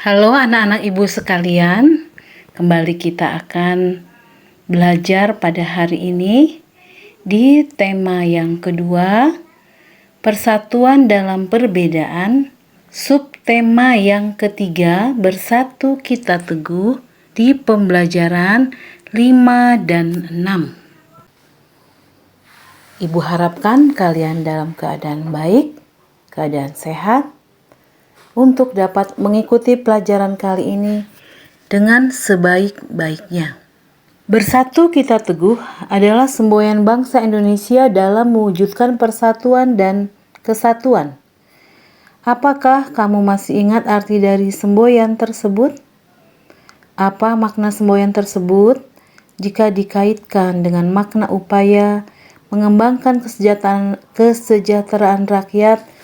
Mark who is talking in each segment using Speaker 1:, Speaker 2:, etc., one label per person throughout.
Speaker 1: Halo anak-anak ibu sekalian, kembali kita akan belajar pada hari ini di tema yang kedua, persatuan dalam perbedaan, subtema yang ketiga, bersatu kita teguh di pembelajaran 5 dan 6. Ibu harapkan kalian dalam keadaan baik, keadaan sehat, untuk dapat mengikuti pelajaran kali ini dengan sebaik-baiknya. Bersatu kita teguh adalah semboyan bangsa Indonesia dalam mewujudkan persatuan dan kesatuan. Apakah kamu masih ingat arti dari semboyan tersebut? Apa makna semboyan tersebut jika dikaitkan dengan makna upaya mengembangkan kesejahteraan rakyat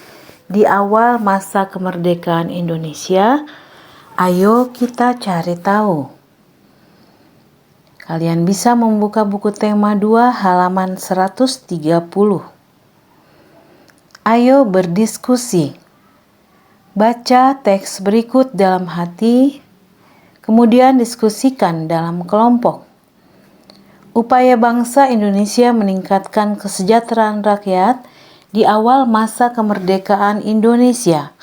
Speaker 1: di awal masa kemerdekaan Indonesia? Ayo kita cari tahu. Kalian bisa membuka buku tema 2 halaman 130. Ayo berdiskusi. Baca teks berikut dalam hati, kemudian diskusikan dalam kelompok. Upaya bangsa Indonesia meningkatkan kesejahteraan rakyat di awal masa kemerdekaan Indonesia.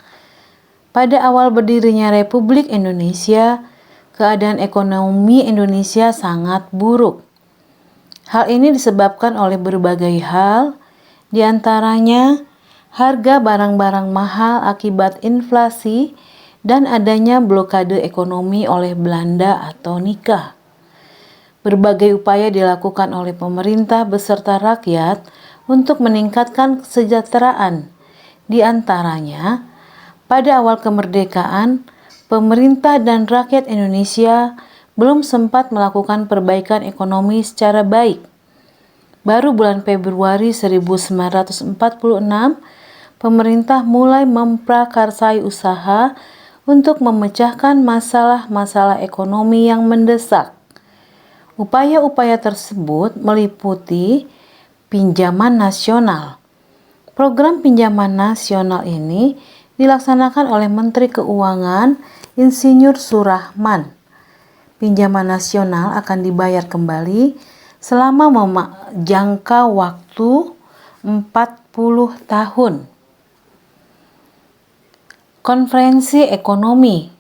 Speaker 1: Pada awal berdirinya Republik Indonesia, keadaan ekonomi Indonesia sangat buruk. Hal ini disebabkan oleh berbagai hal, di antaranya harga barang-barang mahal akibat inflasi dan adanya blokade ekonomi oleh Belanda atau nikah. Berbagai upaya dilakukan oleh pemerintah beserta rakyat untuk meningkatkan kesejahteraan. Di antaranya, pada awal kemerdekaan, pemerintah dan rakyat Indonesia belum sempat melakukan perbaikan ekonomi secara baik. Baru bulan Februari 1946, pemerintah mulai memprakarsai usaha untuk memecahkan masalah-masalah ekonomi yang mendesak. Upaya-upaya tersebut meliputi pinjaman nasional. Program pinjaman nasional ini dilaksanakan oleh Menteri Keuangan Insinyur Surahman. Pinjaman nasional akan dibayar kembali selama jangka waktu 40 tahun. Konferensi ekonomi.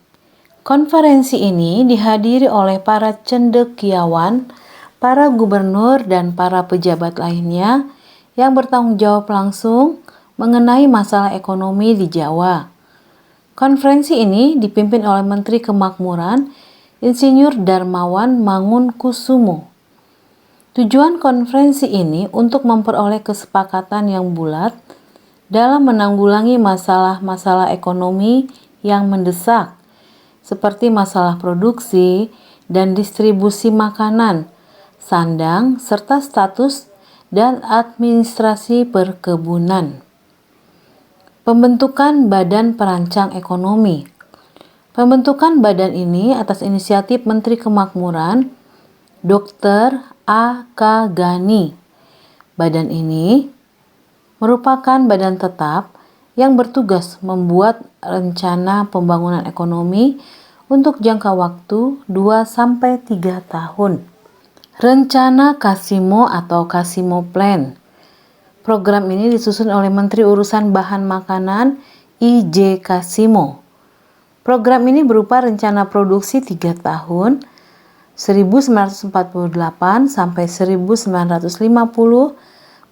Speaker 1: Konferensi ini dihadiri oleh para cendekiawan, para gubernur, dan para pejabat lainnya yang bertanggung jawab langsung mengenai masalah ekonomi di Jawa. Konferensi ini dipimpin oleh Menteri Kemakmuran Insinyur Darmawan Mangunkusumo. Tujuan konferensi ini untuk memperoleh kesepakatan yang bulat dalam menanggulangi masalah-masalah ekonomi yang mendesak, seperti masalah produksi dan distribusi makanan, sandang, serta status dan administrasi perkebunan. Pembentukan Badan Perancang Ekonomi. Pembentukan badan ini atas inisiatif Menteri Kemakmuran Dr. A.K. Ghani. Badan ini merupakan badan tetap yang bertugas membuat rencana pembangunan ekonomi untuk jangka waktu 2-3 tahun. Rencana Kasimo atau Kasimo Plan. Program ini disusun oleh Menteri Urusan Bahan Makanan I.J. Kasimo. Program ini berupa rencana produksi 3 tahun 1948 sampai 1950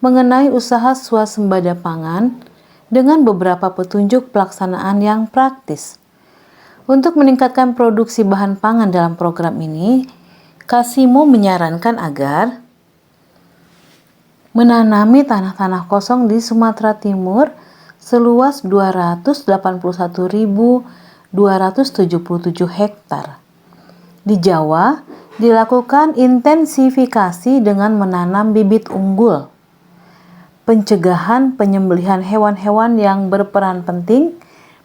Speaker 1: mengenai usaha swasembada pangan dengan beberapa petunjuk pelaksanaan yang praktis. Untuk meningkatkan produksi bahan pangan dalam program ini, Kasimo menyarankan agar menanami tanah-tanah kosong di Sumatera Timur seluas 281.277 hektar. Di Jawa, dilakukan intensifikasi dengan menanam bibit unggul. Pencegahan penyembelihan hewan-hewan yang berperan penting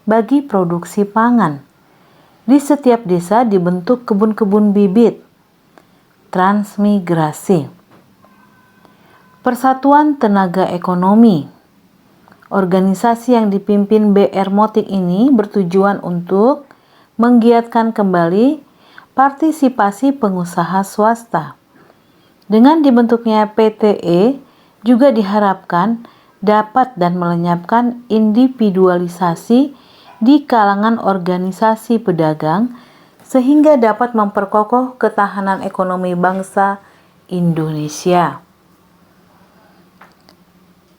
Speaker 1: bagi produksi pangan. Di setiap desa dibentuk kebun-kebun bibit. Transmigrasi. Persatuan Tenaga Ekonomi. Organisasi yang dipimpin B.R. Motik ini bertujuan untuk menggiatkan kembali partisipasi pengusaha swasta. Dengan dibentuknya PTE juga diharapkan dapat dan melenyapkan individualisasi di kalangan organisasi pedagang sehingga dapat memperkokoh ketahanan ekonomi bangsa Indonesia.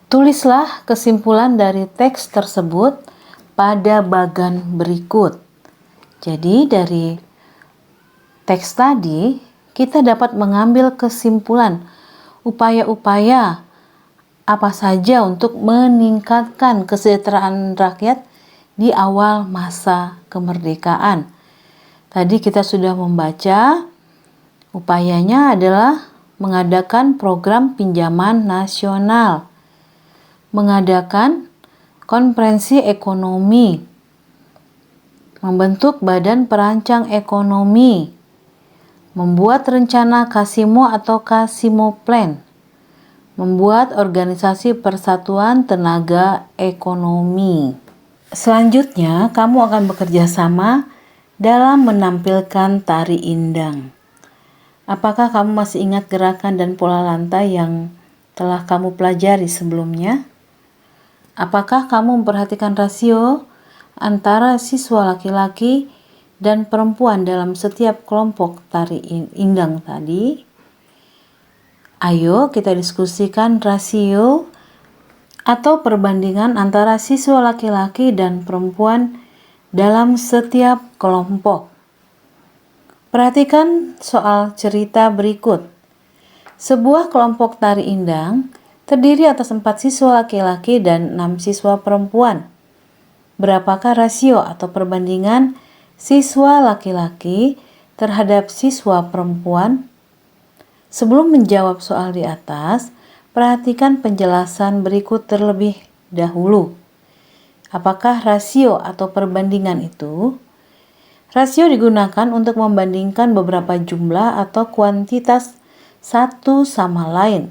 Speaker 1: Tulislah kesimpulan dari teks tersebut pada bagan berikut. Jadi dari teks tadi kita dapat mengambil kesimpulan upaya-upaya apa saja untuk meningkatkan kesejahteraan rakyat di awal masa kemerdekaan. Tadi kita sudah membaca upayanya adalah mengadakan program pinjaman nasional, mengadakan konferensi ekonomi, membentuk badan perancang ekonomi, membuat rencana Kasimo atau Kasimo Plan, membuat organisasi persatuan tenaga ekonomi. Selanjutnya, kamu akan bekerja sama dalam menampilkan tari indang. Apakah kamu masih ingat gerakan dan pola lantai yang telah kamu pelajari sebelumnya? Apakah kamu memperhatikan rasio antara siswa laki-laki dan perempuan dalam setiap kelompok tari indang tadi? Ayo kita diskusikan rasio atau perbandingan antara siswa laki-laki dan perempuan dalam setiap kelompok. Perhatikan soal cerita berikut. Sebuah kelompok tari indang terdiri atas 4 siswa laki-laki dan 6 siswa perempuan. Berapakah rasio atau perbandingan siswa laki-laki terhadap siswa perempuan? Sebelum menjawab soal di atas, perhatikan penjelasan berikut terlebih dahulu. Apakah rasio atau perbandingan itu? Rasio digunakan untuk membandingkan beberapa jumlah atau kuantitas satu sama lain.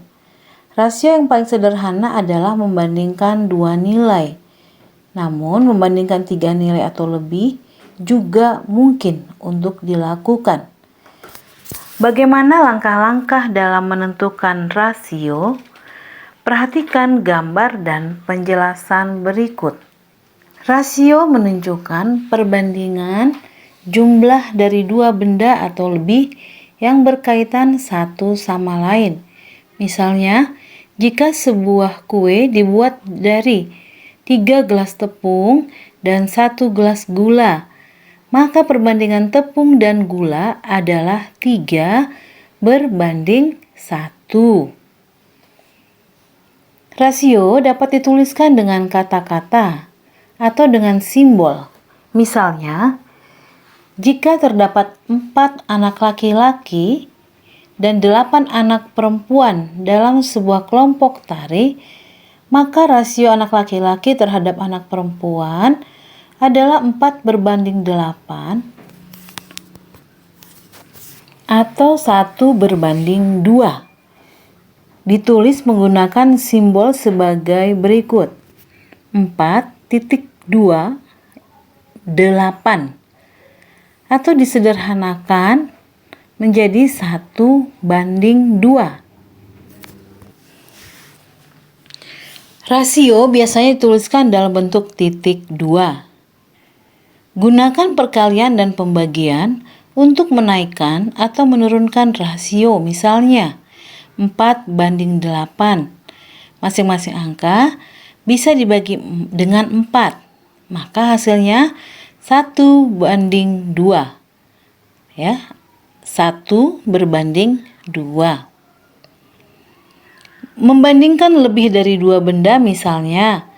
Speaker 1: Rasio yang paling sederhana adalah membandingkan 2 nilai. Namun, membandingkan 3 nilai atau lebih juga mungkin untuk dilakukan. Bagaimana langkah-langkah dalam menentukan rasio? Perhatikan gambar dan penjelasan berikut. Rasio menunjukkan perbandingan jumlah dari 2 benda atau lebih yang berkaitan satu sama lain. Misalnya, jika sebuah kue dibuat dari 3 gelas tepung dan 1 gelas gula, maka perbandingan tepung dan gula adalah 3 berbanding 1. Rasio dapat dituliskan dengan kata-kata atau dengan simbol. Misalnya, jika terdapat 4 anak laki-laki dan 8 anak perempuan dalam sebuah kelompok tari, maka rasio anak laki-laki terhadap anak perempuan adalah 4 berbanding 8 atau 1 berbanding 2. Ditulis menggunakan simbol sebagai berikut. 4.2 8 atau disederhanakan menjadi 1:2. Rasio biasanya dituliskan dalam bentuk titik 2. Gunakan perkalian dan pembagian untuk menaikkan atau menurunkan rasio, misalnya 4:8. Masing-masing angka bisa dibagi dengan 4, maka hasilnya 1:2. Ya, 1:2. Membandingkan lebih dari 2 benda, misalnya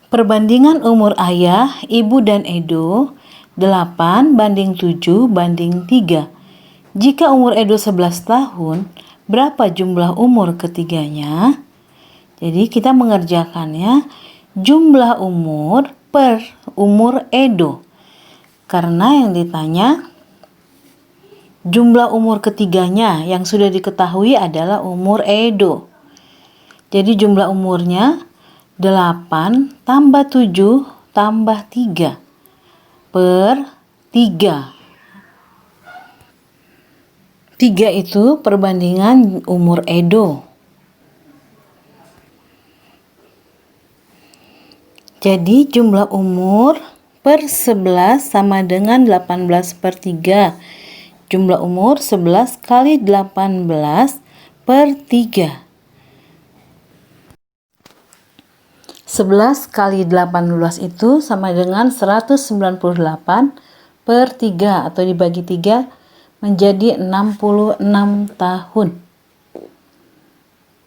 Speaker 1: perbandingan umur ayah, ibu, dan Edo 8:7:3. Jika umur Edo 11 tahun, berapa jumlah umur ketiganya? Jadi kita mengerjakannya jumlah umur per umur Edo. Karena yang ditanya jumlah umur ketiganya yang sudah diketahui adalah umur Edo. Jadi jumlah umurnya 8 tambah 7 tambah 3. per 3. 3 itu perbandingan umur Edo. Jadi jumlah umur per 11 sama dengan 18 per 3. Jumlah umur 11 kali 18 per 3. 11 kali 18 itu sama dengan 198 per 3 atau dibagi 3 menjadi 66 tahun.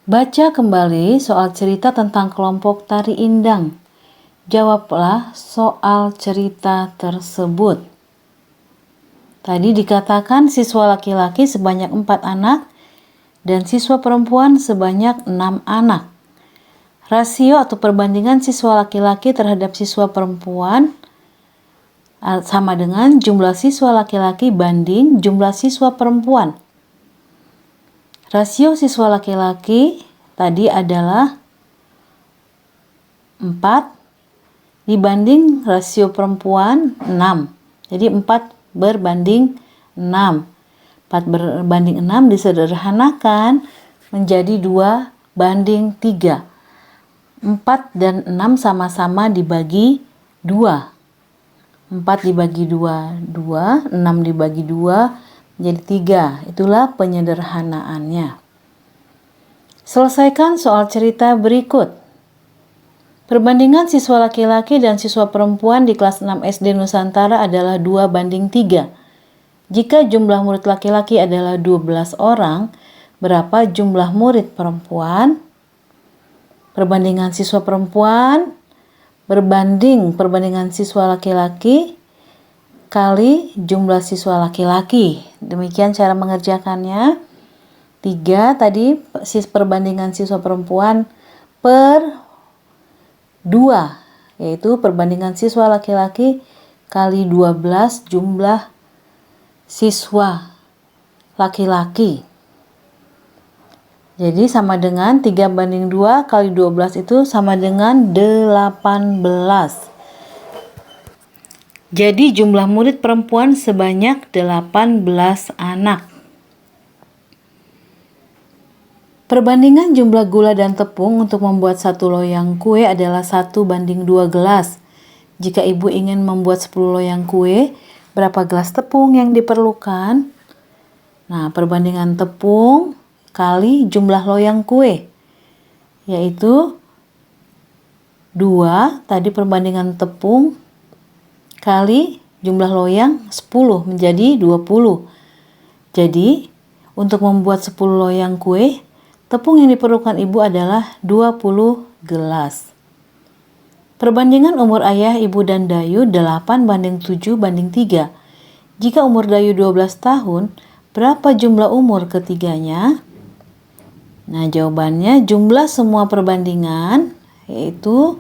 Speaker 1: Baca kembali soal cerita tentang kelompok tari indang. Jawablah soal cerita tersebut. Tadi dikatakan siswa laki-laki sebanyak 4 anak dan siswa perempuan sebanyak 6 anak. Rasio atau perbandingan siswa laki-laki terhadap siswa perempuan sama dengan jumlah siswa laki-laki banding jumlah siswa perempuan. Rasio siswa laki-laki tadi adalah 4 dibanding rasio perempuan 6. Jadi 4 berbanding 6. 4 berbanding 6 disederhanakan menjadi 2 banding 3. 4 dan 6 sama-sama dibagi 2. 4 dibagi 2, 2. 6 dibagi 2 jadi 3. Itulah penyederhanaannya. Selesaikan soal cerita berikut. Perbandingan siswa laki-laki dan siswa perempuan di kelas 6 SD Nusantara adalah 2 banding 3. Jika jumlah murid laki-laki adalah 12 orang, berapa jumlah murid perempuan? Perbandingan siswa perempuan berbanding perbandingan siswa laki-laki kali jumlah siswa laki-laki. Demikian cara mengerjakannya. 3 tadi perbandingan siswa perempuan per 2, yaitu perbandingan siswa laki-laki kali 12 jumlah siswa laki-laki. Jadi sama dengan 3 banding 2 kali 12 itu sama dengan 18. Jadi jumlah murid perempuan sebanyak 18 anak. Perbandingan jumlah gula dan tepung untuk membuat 1 loyang kue adalah 1 banding 2 gelas. Jika ibu ingin membuat 10 loyang kue, berapa gelas tepung yang diperlukan? Nah, perbandingan tepung kali jumlah loyang kue, yaitu 2 tadi perbandingan tepung kali jumlah loyang 10 menjadi 20. Jadi untuk membuat 10 loyang kue, tepung yang diperlukan ibu adalah 20 gelas. Perbandingan umur ayah, ibu, dan Dayu 8 banding 7 banding 3. Jika umur Dayu 12 tahun, berapa jumlah umur ketiganya? Nah, jawabannya jumlah semua perbandingan yaitu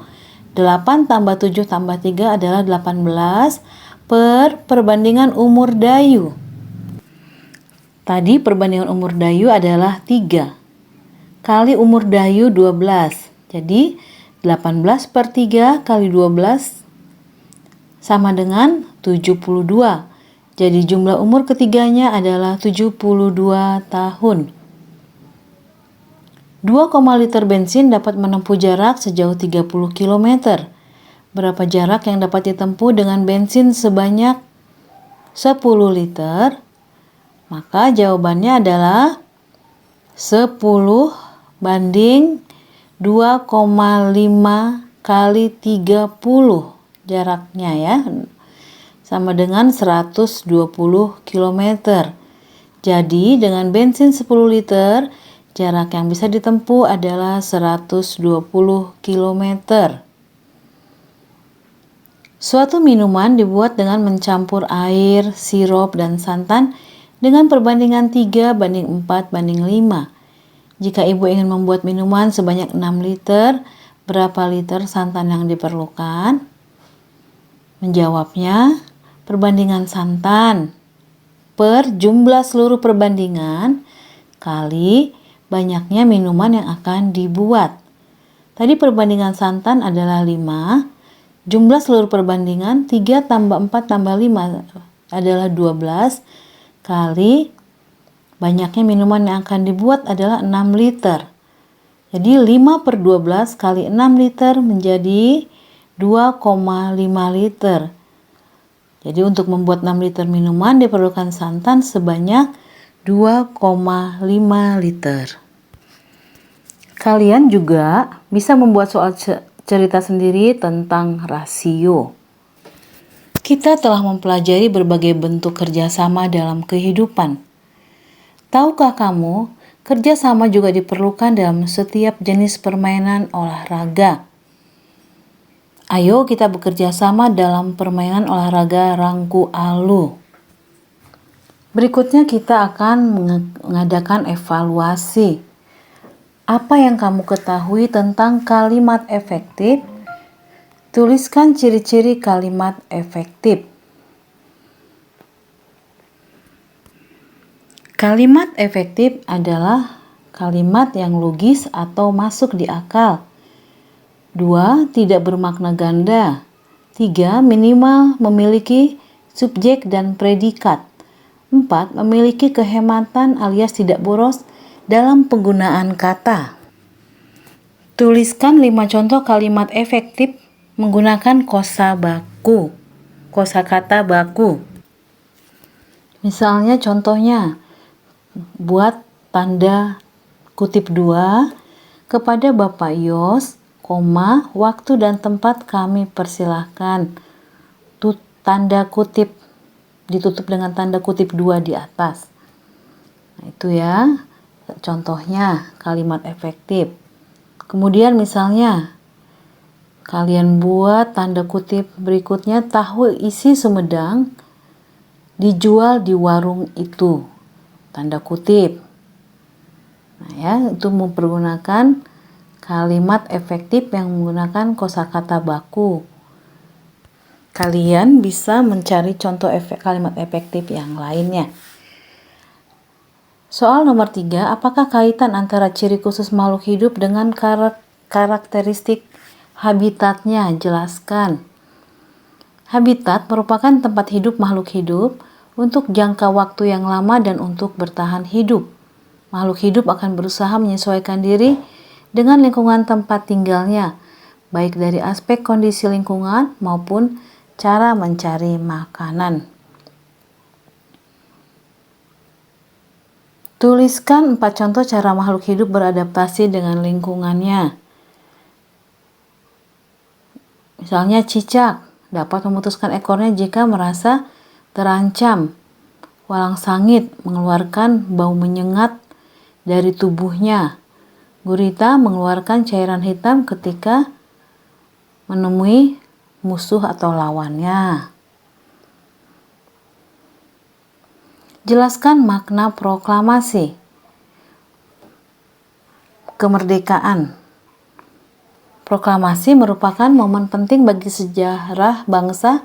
Speaker 1: 8 tambah 7 tambah 3 adalah 18 per perbandingan umur Dayu. Tadi perbandingan umur Dayu adalah 3 kali umur Dayu 12. Jadi 18 per 3 kali 12 sama dengan 72. Jadi jumlah umur ketiganya adalah 72 tahun. 2, liter bensin dapat menempuh jarak sejauh 30 km. Berapa jarak yang dapat ditempuh dengan bensin sebanyak 10 liter? Maka jawabannya adalah 10 banding 2,5 kali 30 jaraknya ya. Sama dengan 120 km. Jadi dengan bensin 10 liter, jarak yang bisa ditempuh adalah 120 km. Suatu minuman dibuat dengan mencampur air, sirup, dan santan dengan perbandingan 3 banding 4 banding 5. Jika ibu ingin membuat minuman sebanyak 6 liter, berapa liter santan yang diperlukan? Menjawabnya, perbandingan santan per jumlah seluruh perbandingan kali banyaknya minuman yang akan dibuat. Tadi perbandingan santan adalah 5, Jumlah seluruh perbandingan 3 tambah 4 tambah 5 adalah 12 kali banyaknya minuman yang akan dibuat adalah 6 liter. Jadi 5/12 kali 6 liter menjadi 2,5 liter. Jadi untuk membuat 6 liter minuman diperlukan santan sebanyak 2,5 liter. Kalian juga bisa membuat soal cerita sendiri tentang rasio. Kita telah mempelajari berbagai bentuk kerjasama dalam kehidupan. Tahukah kamu, kerjasama juga diperlukan dalam setiap jenis permainan olahraga. Ayo kita bekerja sama dalam permainan olahraga rangku alu. Berikutnya kita akan mengadakan evaluasi. Apa yang kamu ketahui tentang kalimat efektif? Tuliskan ciri-ciri kalimat efektif. Kalimat efektif adalah kalimat yang logis atau masuk di akal. 2. Tidak bermakna ganda. 3. Minimal memiliki subjek dan predikat. 4. Memiliki kehematan alias tidak boros dalam penggunaan kata. Tuliskan 5 contoh kalimat efektif menggunakan kosakata baku. Misalnya contohnya, buat tanda kutip 2 kepada Bapak Yos, waktu dan tempat kami persilahkan. Tanda kutip ditutup dengan tanda kutip 2 di atas. Nah, itu ya contohnya kalimat efektif. Kemudian misalnya kalian buat tanda kutip berikutnya, tahu isi Sumedang dijual di warung itu. Tanda kutip. Nah ya, itu mempergunakan kalimat efektif yang menggunakan kosakata baku. Kalian bisa mencari contoh kalimat efektif yang lainnya. Soal nomor 3, apakah kaitan antara ciri khusus makhluk hidup dengan karakteristik habitatnya? Jelaskan. Habitat merupakan tempat hidup makhluk hidup untuk jangka waktu yang lama dan untuk bertahan hidup. Makhluk hidup akan berusaha menyesuaikan diri dengan lingkungan tempat tinggalnya, baik dari aspek kondisi lingkungan maupun cara mencari makanan. Tuliskan 4 contoh cara makhluk hidup beradaptasi dengan lingkungannya. Misalnya cicak dapat memutuskan ekornya jika merasa terancam. Walang sangit mengeluarkan bau menyengat dari tubuhnya. Gurita mengeluarkan cairan hitam ketika menemui musuh atau lawannya. Jelaskan makna proklamasi kemerdekaan. Proklamasi merupakan momen penting bagi sejarah bangsa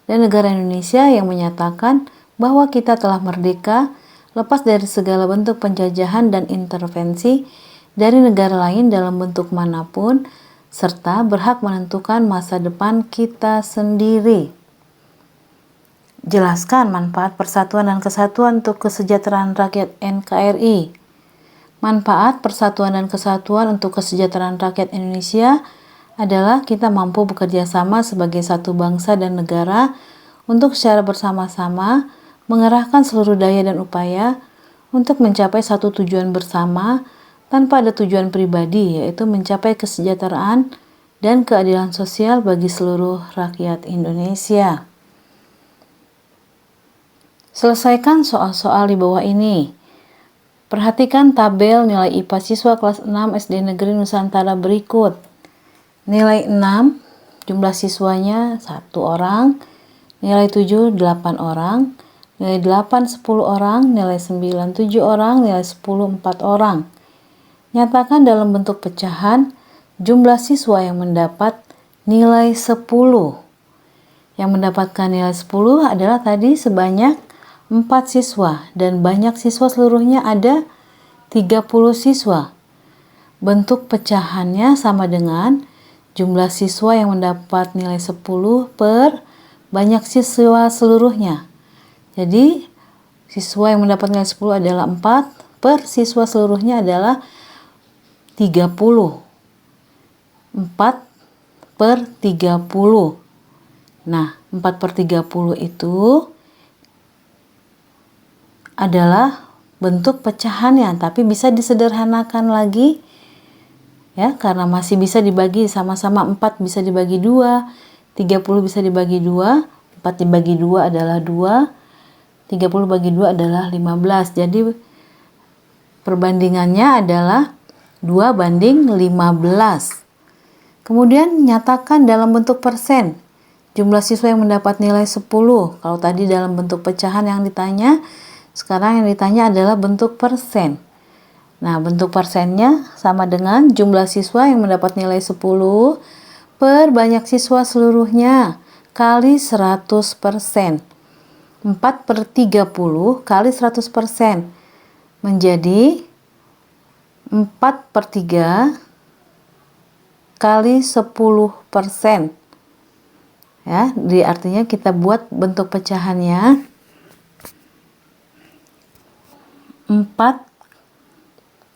Speaker 1: dan negara Indonesia yang menyatakan bahwa kita telah merdeka, lepas dari segala bentuk penjajahan dan intervensi dari negara lain dalam bentuk manapun, serta berhak menentukan masa depan kita sendiri. Jelaskan manfaat persatuan dan kesatuan untuk kesejahteraan rakyat NKRI. Manfaat persatuan dan kesatuan untuk kesejahteraan rakyat Indonesia adalah kita mampu bekerja sama sebagai satu bangsa dan negara untuk secara bersama-sama mengerahkan seluruh daya dan upaya untuk mencapai satu tujuan bersama tanpa ada tujuan pribadi, yaitu mencapai kesejahteraan dan keadilan sosial bagi seluruh rakyat Indonesia. Selesaikan soal-soal di bawah ini. Perhatikan tabel nilai IPA siswa kelas 6 SD Negeri Nusantara berikut. Nilai 6, jumlah siswanya 1 orang, nilai 7, 8 orang, nilai 8, 10 orang, nilai 9, 7 orang, nilai 10, 4 orang. Nyatakan dalam bentuk pecahan jumlah siswa yang mendapat nilai 10. Yang mendapatkan nilai 10 adalah tadi sebanyak 4 siswa dan banyak siswa seluruhnya ada 30 siswa. Bentuk pecahannya sama dengan jumlah siswa yang mendapat nilai 10 per banyak siswa seluruhnya. Jadi siswa yang mendapat nilai 10 adalah 4 per siswa seluruhnya adalah 30. 4 per 30. Nah, 4 per 30 itu adalah bentuk pecahannya, tapi bisa disederhanakan lagi ya, karena masih bisa dibagi sama-sama. 4 bisa dibagi 2, 30 bisa dibagi 2, 4 dibagi 2 adalah 2, 30 bagi 2 adalah 15. Jadi perbandingannya adalah 2 banding 15. Kemudian nyatakan dalam bentuk persen jumlah siswa yang mendapat nilai 10. Kalau tadi dalam bentuk pecahan yang ditanya, sekarang yang ditanya adalah bentuk persen. Nah, bentuk persennya sama dengan jumlah siswa yang mendapat nilai 10 per banyak siswa seluruhnya kali 100%. 4 per 30 kali 100% menjadi 4 per 3 kali 10%. Ya, artinya kita buat bentuk pecahannya 4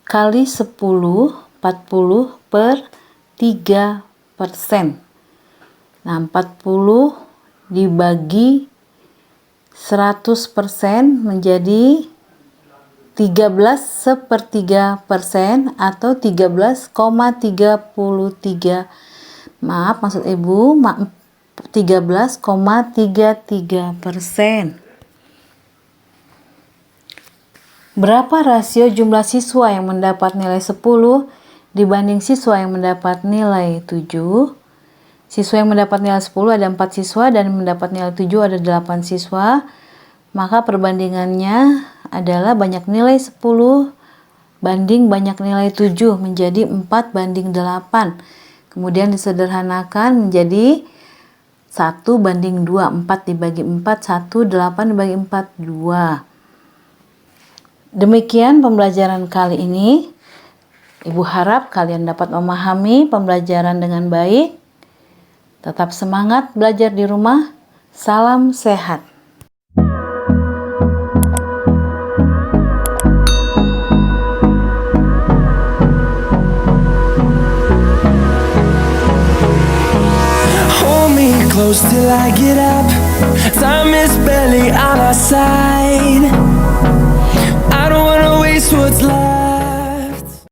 Speaker 1: kali 10, 40 per 3%. Nah, 40 dibagi 100% menjadi 13/3% atau 13,33. Maaf, maksud Ibu 13,33%. Berapa rasio jumlah siswa yang mendapat nilai 10 dibanding siswa yang mendapat nilai 7? Siswa yang mendapat nilai 10 ada 4 siswa dan mendapat nilai 7 ada 8 siswa. Maka perbandingannya adalah banyak nilai 10 banding banyak nilai 7 menjadi 4 banding 8. Kemudian disederhanakan menjadi 1 banding 2, 4 dibagi 4, 1, 8 dibagi 4, 2. Demikian pembelajaran kali ini. Ibu harap kalian dapat memahami pembelajaran dengan baik. Tetap semangat belajar di rumah. Salam sehat.
Speaker 2: Close till I get up. Time is barely on our side. I don't wanna waste what's left.